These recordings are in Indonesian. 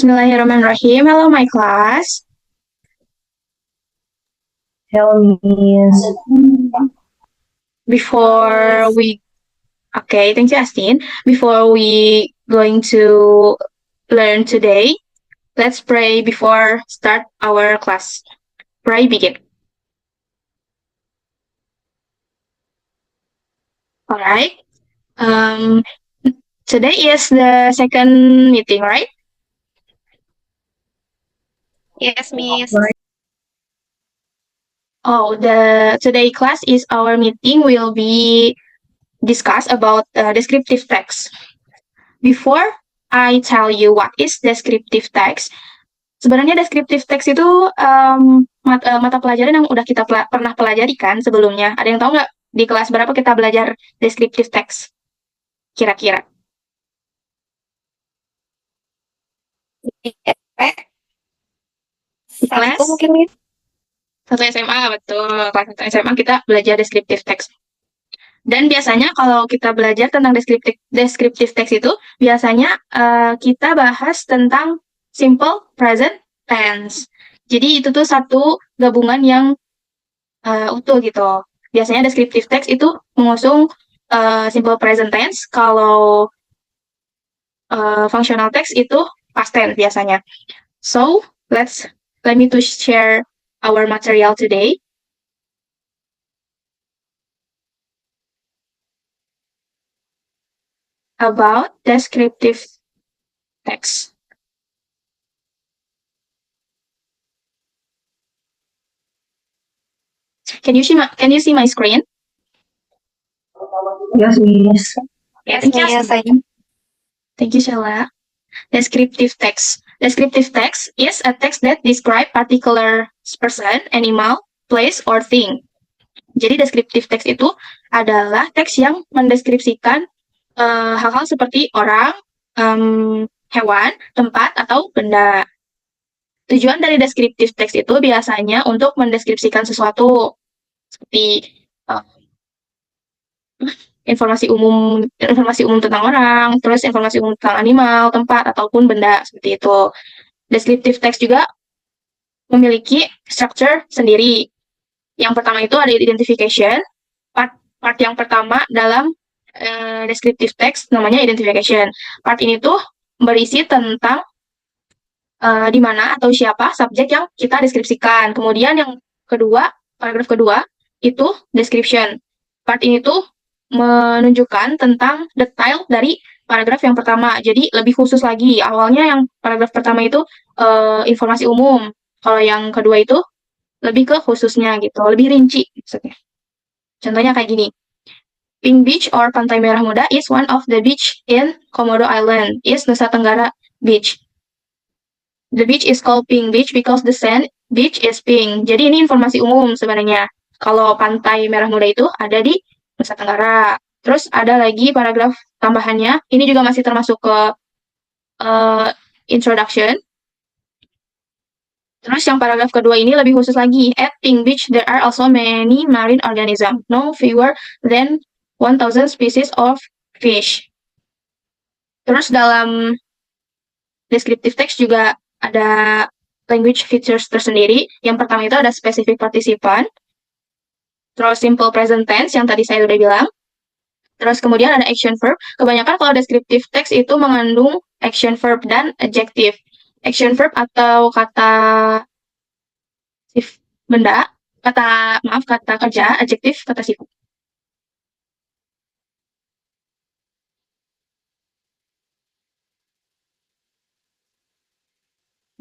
Bismillahirrahmanirrahim. Hello, my class. Hello, Miss. Before we, okay, thank you, Astin. Before we going to learn today, let's pray before start our class. Pray begin. All right. Um, Today is the second meeting, right? Yes, Miss. Oh, the today class is our meeting will be discuss about descriptive text. Before I tell you what is descriptive text, sebenarnya descriptive text itu mata pelajaran yang udah kita pernah pelajari kan sebelumnya. Ada yang tahu nggak di kelas berapa kita belajar descriptive text? Kira-kira. Di kelas? Satu mungkin, Miss. Satu SMA, betul. Kelas 1 SMA kita belajar descriptive text. Dan biasanya kalau kita belajar tentang descriptive text itu, biasanya kita bahas tentang simple present tense. Jadi itu tuh satu gabungan yang utuh gitu. Biasanya descriptive text itu mengusung simple present tense, kalau functional text itu past tense biasanya. So, let me to share our material today. About descriptive text. Can you see my screen? Yes, Miss. Yeah, Yes, thank you. Thank you, Sheila. Descriptive text. Descriptive text is a text that describe particular person, animal, place, or thing. Jadi descriptive text itu adalah teks yang mendeskripsikan hal-hal seperti orang, hewan, tempat, atau benda. Tujuan dari descriptive text itu biasanya untuk mendeskripsikan sesuatu seperti informasi umum tentang orang, terus informasi umum tentang animal, tempat, ataupun benda, seperti itu. Descriptive text juga memiliki structure sendiri. Yang pertama itu ada identification. Part yang pertama dalam descriptive text namanya identification. Part ini tuh berisi tentang di mana atau siapa subjek yang kita deskripsikan. Kemudian yang kedua, paragraf kedua, itu description. Part ini tuh menunjukkan tentang detail dari paragraf yang pertama. Jadi lebih khusus lagi. Awalnya yang paragraf pertama itu informasi umum. Kalau yang kedua itu lebih ke khususnya gitu, lebih rinci maksudnya. Contohnya kayak gini. Pink Beach or Pantai Merah Muda is one of the beach in Komodo Island, is Nusa Tenggara Beach. The beach is called Pink Beach because the sand beach is pink. Jadi ini informasi umum sebenarnya. Kalau Pantai Merah Muda itu ada di Nusa Tenggara. Terus ada lagi paragraf tambahannya. Ini juga masih termasuk ke introduction. Terus yang paragraf kedua ini lebih khusus lagi. At Pink Beach, there are also many marine organisms, no fewer than 1,000 species of fish. Terus dalam descriptive text juga ada language features tersendiri. Yang pertama itu ada specific participant. Terus simple present tense yang tadi saya udah bilang. Terus kemudian ada action verb. Kebanyakan kalau descriptive text itu mengandung action verb dan adjective. Action verb atau kata benda, kata kerja, adjektif, kata sifat.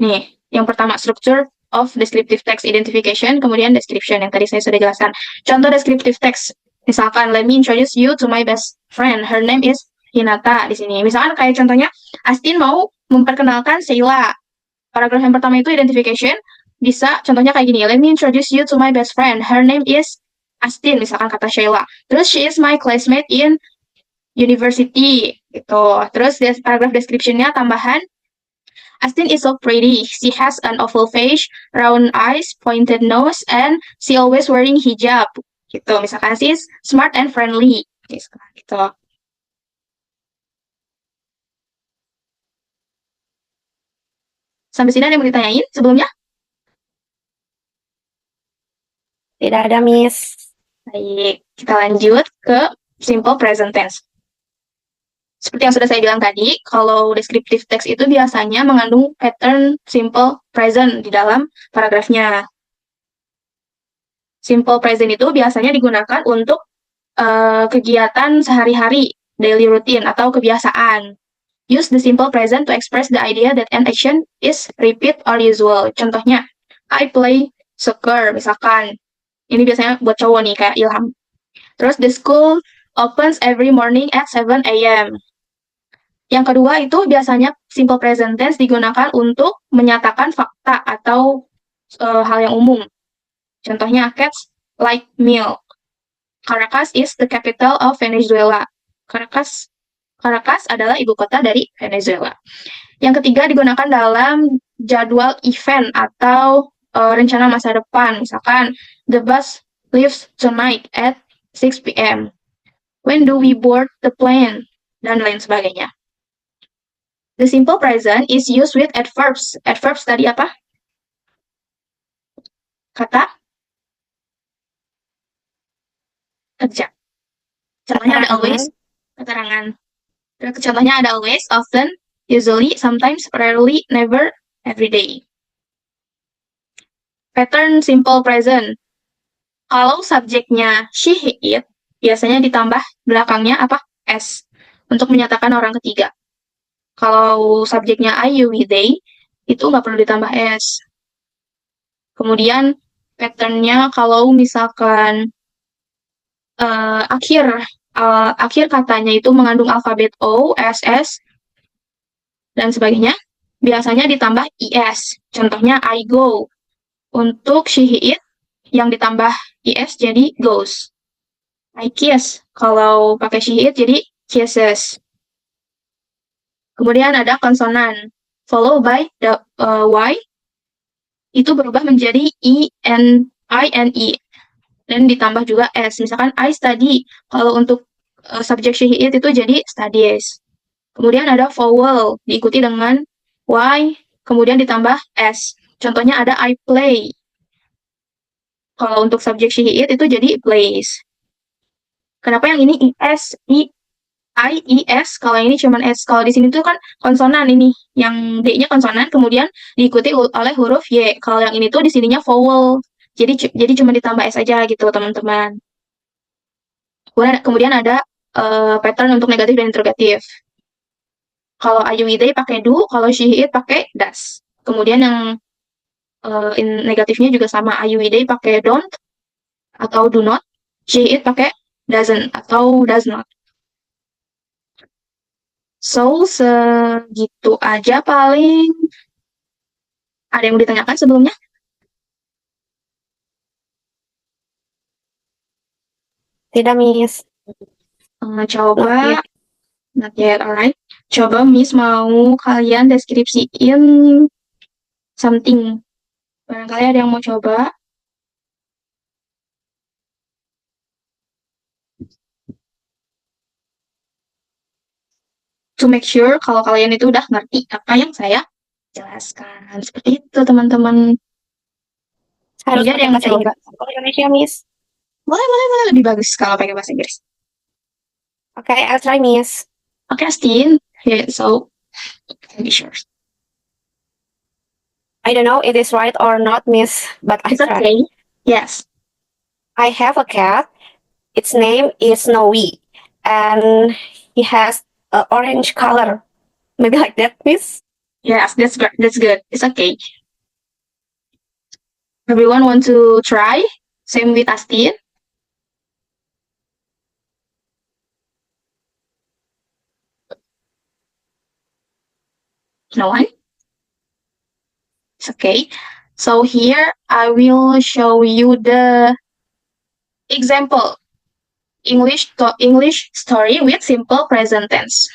Nih, yang pertama structure of descriptive text identification, kemudian description yang tadi saya sudah jelaskan. Contoh descriptive text, misalkan let me introduce you to my best friend. Her name is Hinata di sini. Misalkan kayak contohnya Astin mau memperkenalkan Sheila. Paragraf yang pertama itu identification, bisa contohnya kayak gini. Let me introduce you to my best friend. Her name is Astin, misalkan kata Sheila. Terus she is my classmate in university gitu. Terus paragraf description-nya tambahan, Astin is so pretty. She has an oval face, round eyes, pointed nose, and she always wearing hijab. Gitu. Misalkan she is smart and friendly. Gitu. Sampai sini ada yang mau ditanyain sebelumnya? Tidak ada, Miss. Baik, kita lanjut ke simple present tense. Seperti yang sudah saya bilang tadi, kalau descriptive text itu biasanya mengandung pattern simple present di dalam paragrafnya. Simple present itu biasanya digunakan untuk kegiatan sehari-hari, daily routine, atau kebiasaan. Use the simple present to express the idea that an action is repeat or usual. Contohnya, I play soccer, misalkan. Ini biasanya buat cowok nih, kayak Ilham. Terus, the school opens every morning at 7 a.m. Yang kedua itu biasanya simple present tense digunakan untuk menyatakan fakta atau hal yang umum. Contohnya, cats like milk. Caracas is the capital of Venezuela. Caracas adalah ibu kota dari Venezuela. Yang ketiga digunakan dalam jadwal event atau rencana masa depan. Misalkan, the bus leaves tonight at 6 p.m. When do we board the plane? Dan lain sebagainya. The simple present is used with adverbs. Adverbs tadi apa? Kata kerja. Contohnya ada always, keterangan. Contohnya ada always, often, usually, sometimes, rarely, never, every day. Pattern simple present. Kalau subjeknya she, he, it, biasanya ditambah belakangnya apa? S. Untuk menyatakan orang ketiga. Kalau subjeknya I, you, we, they, itu nggak perlu ditambah S. Kemudian patternnya kalau misalkan akhir katanya itu mengandung alfabet O, SS, dan sebagainya, biasanya ditambah IS. Contohnya I go. Untuk she, he, it, yang ditambah IS jadi goes. I kiss. Kalau pakai she, he, it jadi kisses. Kemudian ada konsonan. Follow by the Y, itu berubah menjadi I-N-E. Dan ditambah juga S. Misalkan I study. Kalau untuk subjek she, he, it itu jadi studies. Kemudian ada vowel, diikuti dengan Y, kemudian ditambah S. Contohnya ada I play. Kalau untuk subjek she, he, it itu jadi plays. Kenapa yang ini IS, I, IS, kalau yang ini cuma S. Kalau di sini tuh kan konsonan ini, yang D-nya konsonan, kemudian diikuti oleh huruf Y. Kalau yang ini tuh di sininya vowel. Jadi cuma ditambah S aja gitu, teman-teman. Kemudian ada pattern untuk negatif dan interrogatif. Kalau I, you, we, they pakai do, kalau she, he, it pakai does. Kemudian yang negatifnya juga sama, I, you, we, they pakai don't atau do not, she, he, it pakai doesn't atau does not. So, segitu aja paling. Ada yang mau ditanyakan sebelumnya? Tidak, Miss. Coba, not yet, alright. Coba Miss mau kalian deskripsiin something. Barangkali ada yang mau coba. To make sure kalau kalian itu udah ngerti apa yang saya jelaskan. Seperti itu, teman-teman. Harus Jadi ada yang pakai bahasa coba. Inggris. Indonesia, Miss. Boleh. Lebih bagus kalau pakai bahasa Inggris. Okay, I'll try, Miss. Okay, Astin. Yeah, so, be sure. I don't know if it is right or not, Miss, but I It's try. okay. Yes. I have a cat. Its name is Snowy, and he has an orange color. Maybe like that, Miss. Yes, that's good. It's okay. Everyone want to try? Same with Astin? No one? It's okay. So here I will show you the example English story with simple present tense.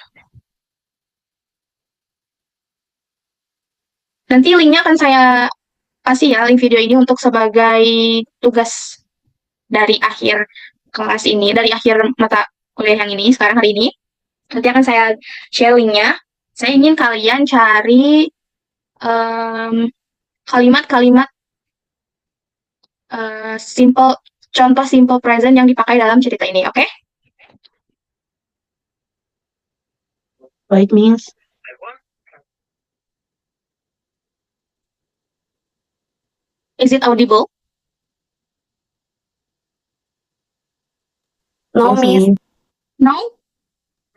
Nanti linknya akan saya kasih ya, link video ini untuk sebagai tugas dari akhir kelas ini, dari akhir mata kuliah yang ini, sekarang hari ini. Nanti akan saya share linknya. Saya ingin kalian cari kalimat-kalimat contoh simple present yang dipakai dalam cerita ini, oke? Baik, Miss. Is it audible? No, Yes, Miss. Miss. No?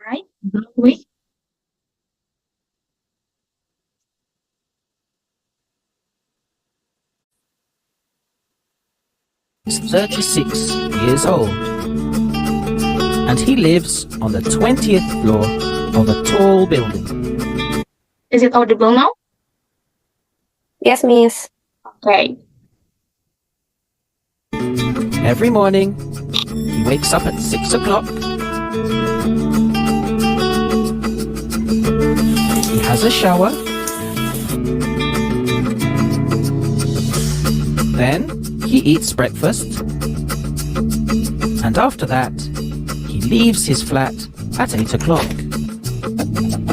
Right? Wait. Is 36 years old, and he lives on the 20th floor of a tall building. Is it audible now? Yes, Miss. Okay. Every morning, he wakes up at 6 o'clock. He has a shower. Then he eats breakfast. And after that, he leaves his flat at 8 o'clock.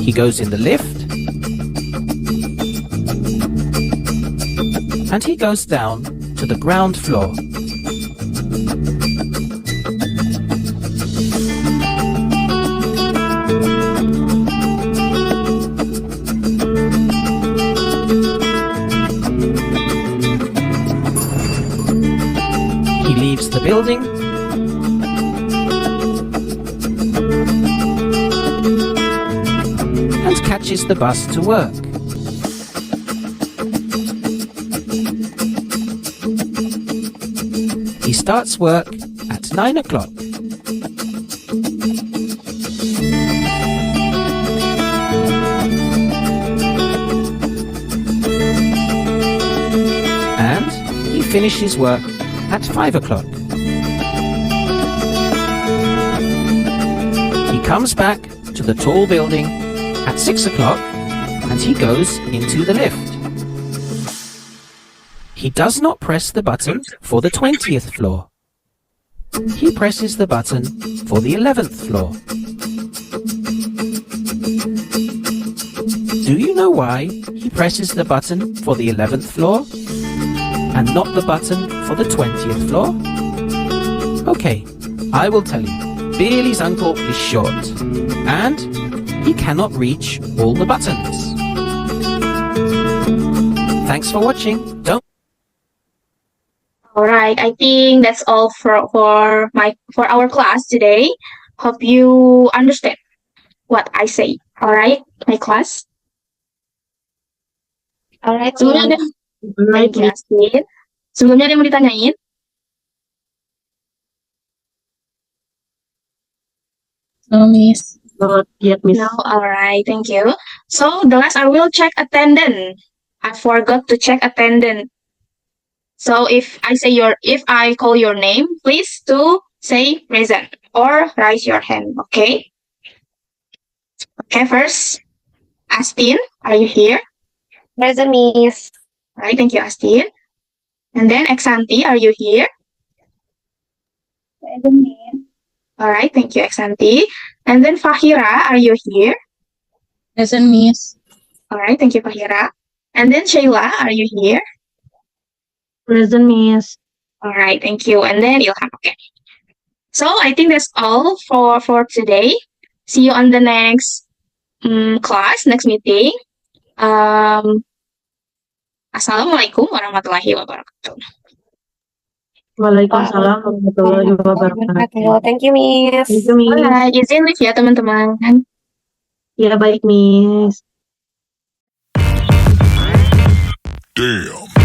He goes in the lift. And he goes down to the ground floor. He leaves the building and catches the bus to work. He starts work at 9 o'clock. And he finishes work at 5 o'clock. He comes back to the tall building at 6 o'clock and he goes into the lift. He does not press the button for the 20th floor. He presses the button for the 11th floor. Do you know why he presses the button for the 11th floor and not the button for the 20th floor? Okay, I will tell you. Billy's uncle is short and he cannot reach all the buttons. Thanks for watching. Don't Alright, I think that's all for our class today. Hope you understand what I say. Alright, my class. Alright, Sebelumnya Miss. ada, thank you, Astin. Sebelumnya ada yang mau ditanyain? No, Miss. Not yet, Miss. No, alright, thank you. So the last I will check attendance. I forgot to check attendance. So if I call your name, please to say present or raise your hand, okay? Okay, first, Astin, are you here? Present, Miss. Alright, thank you, Astin. And then Exanti, are you here? Present, Miss. Alright, thank you, Exanti. And then Fahira, are you here? Present, Miss. Alright, thank you, Fahira. And then Shayla, are you here? Present, Miss. Alright, thank you. And then Ilham, okay. So I think that's all for today. See you on the next class, next meeting. Assalamualaikum warahmatullahi wabarakatuh. Waalaikumsalam warahmatullahi wabarakatuh. Thank you, Miss. Thank you, Miss. Alright, izin live ya teman-teman. Ya, baik, Miss. Damn.